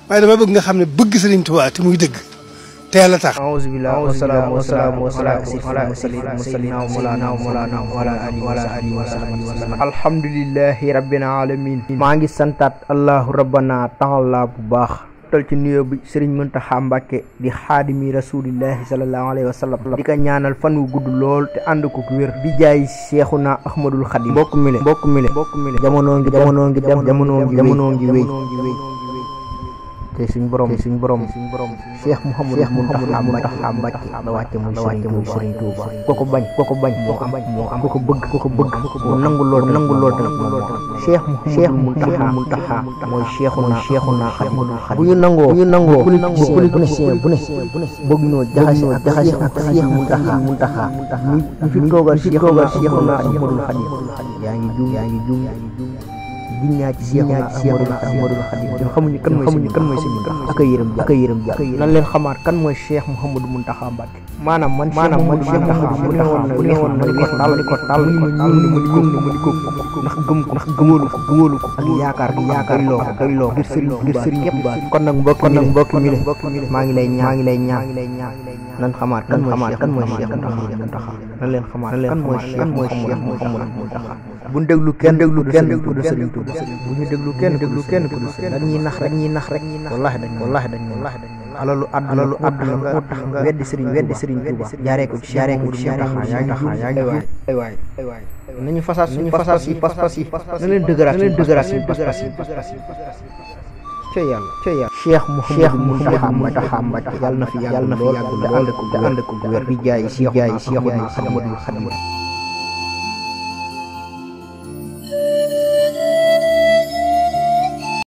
waaye dama bëgg nga xam ne bëgg Sëriñ Tuubaa te muy dëgg te yàlla tax. auzu billaahi wa salaamu wa salaamu wa salaamu musalina wa mawlana wa ala alihi wa sahbihi. alhamdulillahi rabbil alamin. maa ngi santaat allahu rabbana taala bu baax. tol ci nuyoo bi Sëriñ Muntaxa Mbàkke di xaadimi rasulillahi sallallahu alayhi wa sallam di ko ñaanal fan wu gudd lool te ànd ko wér bi jaay Seexuna Ahmadul Xadim. mbokk mi le jamono ngi dem jamono ngi wéy te suñ borom Cheikh Mouhamadou Mountakha Mbacké la wàcce muy Sëriñ Tuuba ko bañ moo am ko bëgg mu nangu lool Cheikh Mouhamadou Mountakha mooy Cheikhuna Ahmadul Khadim. bu ñu nangoo politicien bu ne bëgg ñoo jaxase ak Cheikh Mountakha ñu fi toogal Cheikhuna Ahmadul Khadim. yaa ngi juum ginnaaw ci Ahmadul Khadim ñun xamuñu kan mooy Sëriñ Muntaxa ak yërëm ja nan leen xamaat kan mooy Cheikh Mouhamadou Mountakha Mbacké. maanaam man Cheikh Mountakha bu ne woon na li ko taal mu ko ndax gëmoolu ko ak yaakaar doyloo ngir Sëriñ Tuubaa. kon nag mbokk mi le maa ngi lay ñaan nan xamaat kan mooy Cheikh Mountakha nan leen xamaat kan mooy Cheikh Mouhamadou Mountakha. bu ñu déglu kenn ku du Sëriñ Tuubaa. bu ñu déglu kenn ku du Sëriñ. dañuy nax rek wallahi dañ alalu àdduna moo tax nga weddi Sëriñ Tuubaa jaaree ko ci Mountakha yaa ngi ay waay nañu fasaat suñu pas-pas yi na leen dëgëraat suñu pas-pas yi ca yàlla Cheikh Mouhamadou Mountakha Mbacké yàlla na fi yàgg lool te ànd ko wér bi jaay Cheikhuna Ahmadul Khadim.